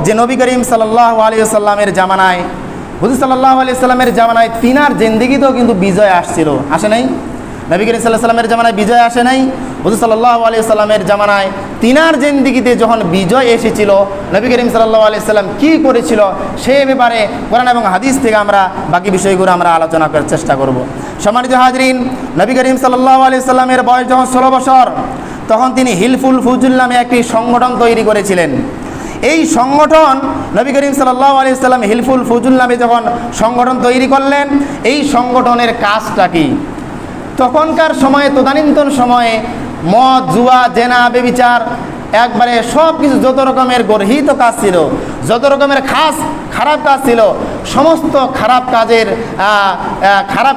যে নবী করিম সাল্লাল্লাহু আলাইহি ওয়াসাল্লামের জামানায়, হুজুর সাল্লাল্লাহু আলাইহি ওয়াসাল্লামের জামানায় তিনার জিন্দেগিতেও কিন্তু বিজয় আসছিল, আসে নাই? নবী করিম সাল্লাল্লাহু আলাইহি ওয়াসাল্লামের জামানায় বিজয় আসে নাই? হুজুর সাল্লাল্লাহু আলাইহি ওয়াসাল্লামের জামানায় তিনার জিন্দেগিতে যখন বিজয় এসেছিল, নবী করিম সাল্লাল্লাহু আলাইহি ওয়াসাল্লাম কী করেছিল সে ব্যাপারে কোরআন এবং হাদিস থেকে আমরা বাকি বিষয়গুলো আমরা আলোচনা করার চেষ্টা করব। সম্মানিত হাজরিন, নবী করিম সাল্লাল্লাহু আলাইহি ওয়াসাল্লামের বয়স যখন 16 বছর, তখন তিনি হিলফুল ফুজুল নামে একটি সংগঠন তৈরি করেছিলেন। এই সংগঠন নবী করিম সাল্লাল্লাহু আলাইহি ওয়াসাল্লাম হিলফুল ফুজুল নামে যখন সংগঠন তৈরি করলেন, এই সংগঠনের কাজটা কি? তখনকার সময়ে, তদানীন্তন সময়ে মদ, জুয়া, জেনা, বেবিচার, একবারে সব কিছু যত রকমের গর্হিত কাজ ছিল, যত রকমের খারাপ কাজ ছিল, সমস্ত খারাপ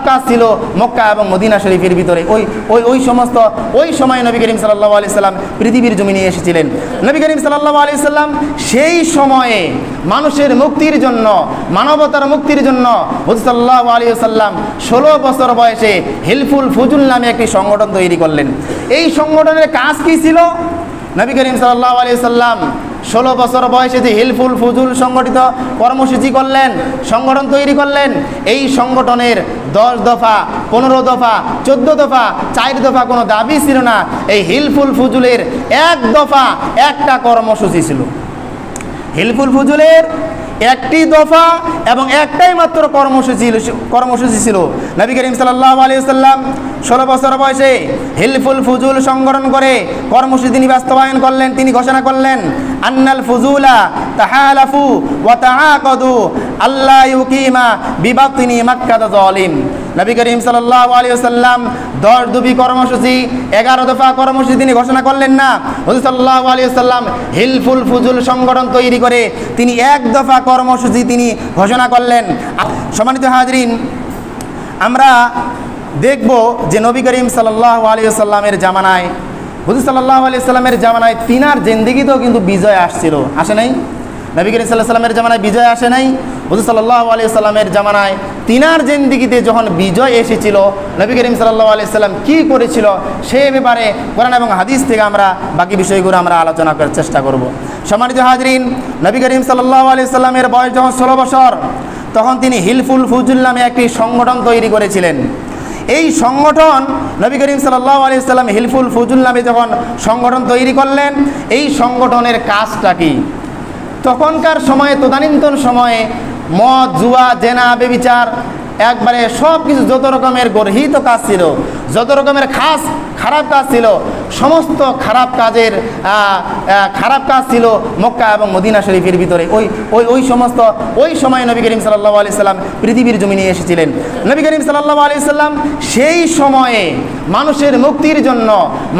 কাজ ছিল মক্কা এবং মদিনা শরীফের ভিতরে। ওই সময় নবী করিম সাল্লাল্লাহু আলাইহি সাল্লাম পৃথিবীর জমিনে এসেছিলেন। নবী করিম সাল্লাল্লাহু আলাইহি সাল্লাম সেই সময়ে মানুষের মুক্তির জন্য, মানবতার মুক্তির জন্য হুজুর সাল্লাল্লাহু আলাইহি সাল্লাম 16 বছর বয়সে হিলফুল ফুজুল নামে একটি সংগঠন তৈরি করলেন। এই সংগঠনের কাজ কি ছিল? নবী করিম সাল্লাল্লাহু আলাইহি সাল্লাম 16 বছর বয়সে যে হিলফুল ফুজুল সংগঠিত কর্মসূচি করলেন, সংগঠন তৈরি করলেন, এই সংগঠনের 10 দফা, 15 দফা, 14 দফা, 4 দফা কোনো দাবি ছিল না। এই হিলফুল ফুজুলের 1 দফা, একটা কর্মসূচি ছিল। হিলফুল ফুজুলের একটি দফা এবং একটাই মাত্র কর্মসূচি ছিল। নবী করিম সাল্লাল্লাহু আলাইহি ওয়াসাল্লাম 16 বছর বয়সে হিলফুল ফুজুল সংগঠন করে কর্মসূচি তিনি বাস্তবায়ন করলেন। তিনি ঘোষণা করলেন, আন্নাল ফুজুলা তাহালাফু ওয়া তাআকাদু আল্লাহ ইউকিমা বিবাতিনি মাক্কাতা যালিম। নবী করিম সাল্লাল্লাহু আলাইহি ওয়াসাল্লাম 10 দফা কর্মসূচি, 11 দফা কর্মসূচি তিনি ঘোষণা করলেন না। হুজুর সাল্লাল্লাহু আলাইহি ওয়াসাল্লাম হিলফুল ফুজুল সংগঠন তৈরি করে তিনি 1 দফা কর্মসূচি তিনি ঘোষণা করলেন। সম্মানিত হাজরিন, আমরা দেখব যে নবী করিম সাল্লাল্লাহু আলাইহি ওয়াসাল্লামের জামানায়, হুজুর সাল্লাল্লাহু আলাইহি ওয়াসাল্লামের জামানায় তিনার জিন্দেগিতেও কিন্তু বিজয় আসছিল, আসে নাই? নবী করিম সাল্লাল্লাহু আলাইহি ওয়াসাল্লামের জামানায় বিজয় আসে নাই? হুজুর সাল্লাল্লাহু আলাইহি ওয়াসাল্লামের জামানায় তিনার জিন্দেগিতে যখন বিজয় এসেছিল, নবী করিম সাল্লাল্লাহু আলাইহি ওয়াসাল্লাম কী করেছিল সে ব্যাপারে কোরআন এবং হাদিস থেকে আমরা বাকি বিষয়গুলো আমরা আলোচনা করার চেষ্টা করব। সম্মানিত হাজরিন, নবী করিম সাল্লাল্লাহু আলাইহি ওয়াসাল্লামের বয়স যখন 16 বছর, তখন তিনি হিলফুল ফুজুল নামে একটি সংগঠন তৈরি করেছিলেন। এই সংগঠন নবী করিম সাল্লাল্লাহু আলাইহি ওয়াসাল্লাম হিলফুল ফুজুল নামে যখন সংগঠন তৈরি করলেন, এই সংগঠনের কাজটা কি? তখনকার সময়ে, তদানীন্তন সময়ে মদ, জুয়া, জেনা, বেবিচার, একবারে সব কিছু যত রকমের গর্হিত কাজ ছিল, যত রকমের খারাপ কাজ ছিল, সমস্ত খারাপ কাজ ছিল মক্কা এবং মদিনা শরীফের ভিতরে। ওই সময় নবী করিম সাল্লাল্লাহু আলাইহি সাল্লাম পৃথিবীর জমিনে এসেছিলেন। নবী করিম সাল্লাল্লাহু আলাইহি সাল্লাম সেই সময়ে মানুষের মুক্তির জন্য,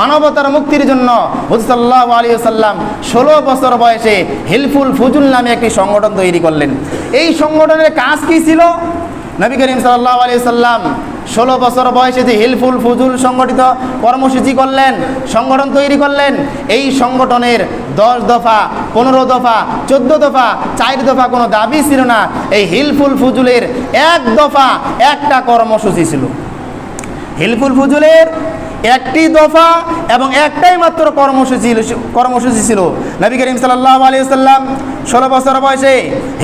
মানবতার মুক্তির জন্য হুজুর সাল্লাল্লাহু আলাইহি সাল্লাম 16 বছর বয়সে হিলফুল ফুজুল নামে একটি সংগঠন তৈরি করলেন। এই সংগঠনের কাজ কি ছিল? নবী করিম সাল্লাল্লাহু আলাইহি সাল্লাম 16 বছর বয়সে যে হিলফুল ফুজুল সংগঠিত কর্মসূচি করলেন, সংগঠন তৈরি করলেন, এই সংগঠনের 10 দফা, 15 দফা, 14 দফা, 4 দফা কোনো দাবি ছিল না। এই হিলফুল ফুজুলের 1 দফা, একটা কর্মসূচি ছিল। হিলফুল ফুজুলের একটি দফা এবং একটাই মাত্র কর্মসূচি ছিল। নবী করিম সাল্লাল্লাহু আলাইহি ওয়াসাল্লাম 16 বছর বয়সে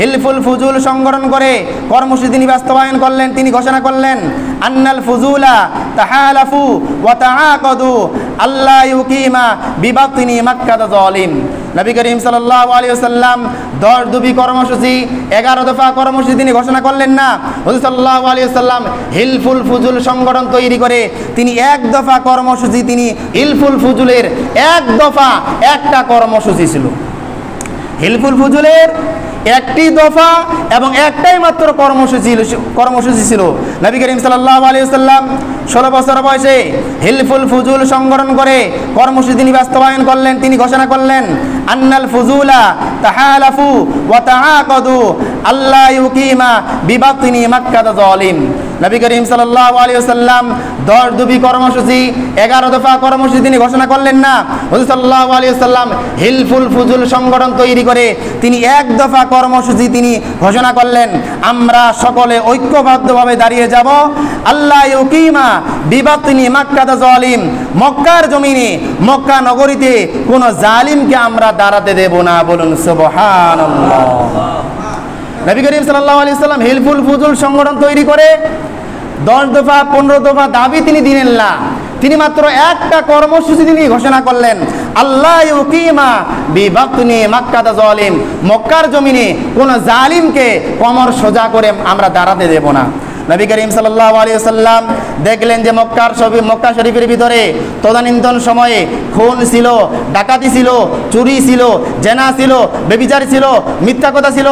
হিলফুল ফুজুল সংগঠন করে কর্মসূচি তিনি বাস্তবায়ন করলেন। তিনি ঘোষণা করলেন, আন্নাল ফুজুলা তাহালাফু ওয়া তাআকাদু আল্লাহ ইউকিমা বিবাতিনি মাক্কাতা যালিম। নবী করিম সাল্লাল্লাহু আলাইহি ওয়াসাল্লাম 10 দফা কর্মসূচি, 11 দফা কর্মসূচি তিনি ঘোষণা করলেন না। হুজুর সাল্লাল্লাহু আলাইহি ওয়াসাল্লাম হিলফুল ফুজুল সংগঠন তৈরি করে তিনি 1 দফা কর্মসূচি, তিনি হিলফুল ফুজুলের 1 দফা, একটা কর্মসূচি ছিল। হিলফুল ফুজুলের একটি দফা এবং একটাই মাত্র কর্মসূচি ছিল। নবী করিম সাল্লাল্লাহু আলাইহি ওয়াসাল্লাম 16 বছর বয়সে হিলফুল ফুজুল সংগঠন করে কর্মসূচি তিনি বাস্তবায়ন করলেন। তিনি ঘোষণা করলেন, আন্নাল ফুজুলা তাহালাফু ওয়া তাআকাদু আল্লাহ ইউকিমা বিবাতিনি মাক্কাতা যালিম। নবী করিম সাল্লাল্লাহু আলাইহি ওয়াসাল্লাম 10 দফা কর্মসূচি 11 দফা কর্মসূচি তিনি ঘোষণা করলেন না। হুজুর সাল্লাল্লাহু আলাইহি ওয়াসাল্লাম হিলফুল ফুজুল সংগঠন তৈরি করে তিনি 1 দফা কর্মসূচি তিনি ঘোষণা করলেন, আমরা সকলে ঐক্যবদ্ধভাবে দাঁড়িয়ে যাব আল্লাহ ইউকিমা বিবাতনি মাক্কাতা জালিম, মক্কার জমিনে মক্কা নগরীতে কোন জালিমকে আমরা দাঁড়াতে দেব না। বলুন সুবহানাল্লাহ। নবী করিম সাল্লাল্লাহু আলাইহি ওয়াসাল্লাম হিলফুল ফুজুল সংগঠন তৈরি করে 10 দফা 15 দফা দাবি তিনি দিলেন না, তিনি মাত্র একটা কর্মসূচি তিনি ঘোষণা করলেন, আল্লাহ ইউকিমা বিবাতনি মাক্কাতা জালিম, মক্কার জমিনে কোন জালিমকে কমর সোজা করে আমরা দাঁড়াতে দেব না। নবী করিম সাল্লাল্লাহু আলাইহি ওয়াসাল্লাম দেখলেন যে মক্কা শরীফের ভিতরে তদানীন্তন সময়ে খুন ছিল, ডাকাতি ছিল, চুরি ছিল, জেনা ছিল, ব্যভিচার ছিল, মিথ্যা কথা ছিল,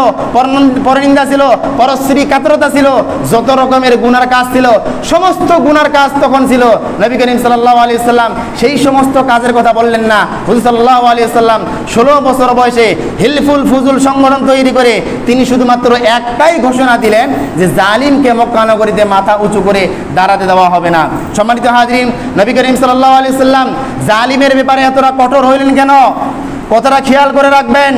পরনিন্দা ছিল, পরশ্রী কাতরতা ছিল, যত রকমের গুনার কাজ ছিল, সমস্ত গুনার কাজ তখন ছিল। নবী করিম সাল্লাল্লাহু আলাইহি ওয়াসাল্লাম সেই সমস্ত কাজের কথা বললেন না। হুজুর সাল্লাল্লাহু আলাইহি ওয়াসাল্লাম 16 বছর বয়সে হিলফুল ফুজুল সংগঠন তৈরি করে তিনি শুধুমাত্র একটাই ঘোষণা দিলেন যে জালিমকে মক্কা নগরীতে মাথা উঁচু করে দাঁড়াতে দেওয়া হবে না। সম্মানিত হাজরিন, নবী করিম সাল্লাল্লাহু আলাইহি ওয়াসাল্লাম জালিমের ব্যাপারে এতটা কঠোর হইলেন কেন? কথাটা খেয়াল করে রাখবেন,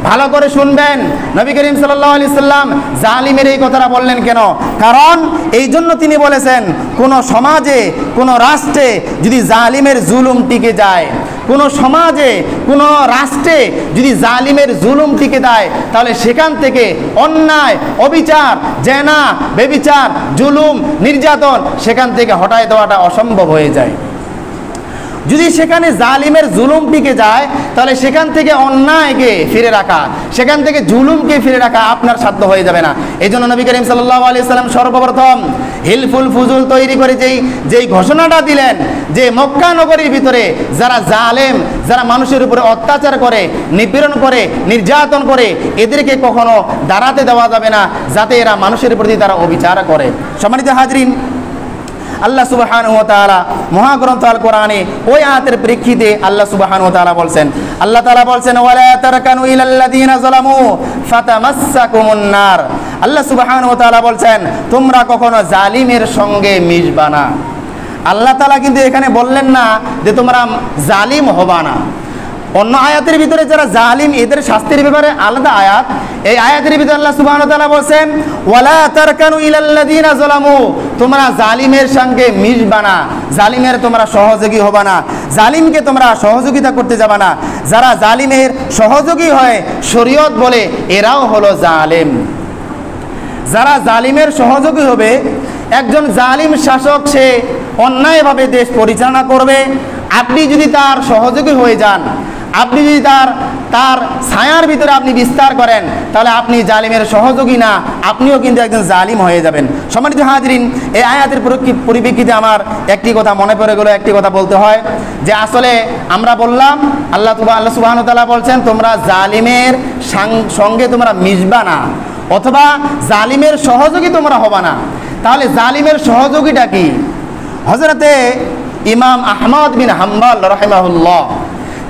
ভালো করে শুনবেন। নবী করিম সাল্লাল্লাহু আলাইহি ওয়াসাল্লাম জালিমের এই কথাটা বললেন কেন? কারণ এই জন্য তিনি বলেছেন, কোন সমাজে কোন রাষ্ট্রে যদি জালিমের জুলুম টিকে যায়, কোন সমাজে কোন রাষ্ট্রে যদি জালিমের জুলুম টিকে যায়, তাহলে সেখান থেকে অন্যায়, অবিচার, জেনা, ব্যভিচার, জুলুম, নির্যাতন সেখান থেকে হটায় দেওয়াটা অসম্ভব হয়ে যায়। যদি সেখানে জালিমের জুলুম টিকে যায়, তাহলে সেখান থেকে অন্যায়কে ফিরে রাখা, সেখান থেকে জুলুমকে ফিরে রাখা আপনার সাধ্য হয়ে যাবে না। এই জন্য নবী করিম সাল্লাল্লাহু আলাইহি ওয়াসাল্লাম সর্বপ্রথম হিলফুল ফুজুল তৈরি করে যেই ঘোষণাটা দিলেন যে মক্কা নগরীর ভিতরে যারা জালেম, যারা মানুষের উপরে অত্যাচার করে, নিপীড়ন করে, নির্যাতন করে, এদেরকে কখনো দাঁড়াতে দেওয়া যাবে না, যাতে এরা মানুষের প্রতি তারা অবিচার করে। সম্মানিত হাজরিন, আল্লাহ সুবহানাহু ওয়া তাআলা মহাগ্রন্থ আল কোরআনে ওই আয়াতের প্রেক্ষিতে আল্লাহ সুবহানাহু ওয়া তাআলা বলছেন, আল্লাহ তাআলা বলছেন ওয়ালা তারকানু ইলাল্লাযীনা যালামু ফাতামাসসাকুমুন নার। আল্লাহ সুবহানাহু ওয়া তাআলা বলছেন তোমরা কখনো জালিমের সঙ্গে মিশবা না। আল্লাহ তাআলা কিন্তু এখানে বললেন না যে তোমরা জালিম হবা না। অন্য আয়াতের ভিতরে যারা জালিম এদের শাস্তির ব্যাপারে আলাদা আয়াত, এই আয়াতের ভিতরে আল্লাহ সুবহানাহু ওয়া তাআলা বলেন ওয়ালা তারকানু ইলাল্লাযীনা যালামু, তোমরা জালিমের সঙ্গে মিশবা না, জালিমের তোমরা সহযোগী হবা না, জালিমকে তোমরা সহযোগিতা করতে যাবা না। যারা জালিমের সহযোগী হয় শরীয়ত বলে এরাও হলো জালিম। যারা জালিমের সহযোগী হবে, একজন জালিম শাসক সে অন্যায়ভাবে দেশ পরিচালনা করবে, আপনি যদি তার সহযোগী হয়ে যান, আপনি যদি তার ছায়ার ভিতরে আপনি বিস্তার করেন, তাহলে আপনি জালিমের সহযোগী না, আপনিও কিন্তু একজন জালিম হয়ে যাবেন। সম্মানিত হাজরিন, এই আয়াতের পরিপ্রেক্ষিতে আমার একটি কথা মনে পড়ে গেল, একটি কথা বলতে হয় যে আসলে আমরা বললাম আল্লাহ সুবহানাহু ওয়া তাআলা বলছেন তোমরা জালিমের সঙ্গে তোমরা মিশবা না, অথবা জালিমের সহযোগী তোমরা হবা না। তাহলে জালিমের সহযোগীটা কি? হযরতে ইমাম আহমদ বিন হাম্বল রাহিমাহুল্লাহ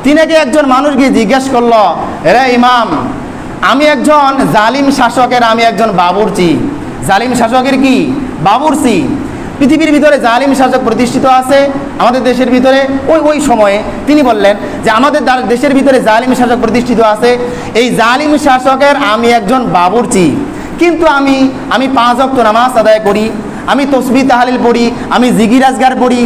তিনাকে একজন মানুষ গিয়ে জিজ্ঞেস করলো, রে ইমাম, আমি একজন জালিম শাসকের আমি একজন বাবুর্চি। জালিম শাসকের কি? বাবুর্চি। পৃথিবীর ভিতরে জালিম শাসক প্রতিষ্ঠিত আছে আমাদের দেশের ভিতরে। ওই সময়ে তিনি বললেন যে আমাদের দেশের ভিতরে জালিম শাসক প্রতিষ্ঠিত আছে, এই জালিম শাসকের আমি একজন বাবুর্চি, কিন্তু আমি 5 ওয়াক্ত নামাজ আদায় করি, আমি তসবিহ তাহলিল পড়ি, আমি জিকির আজগার পড়ি,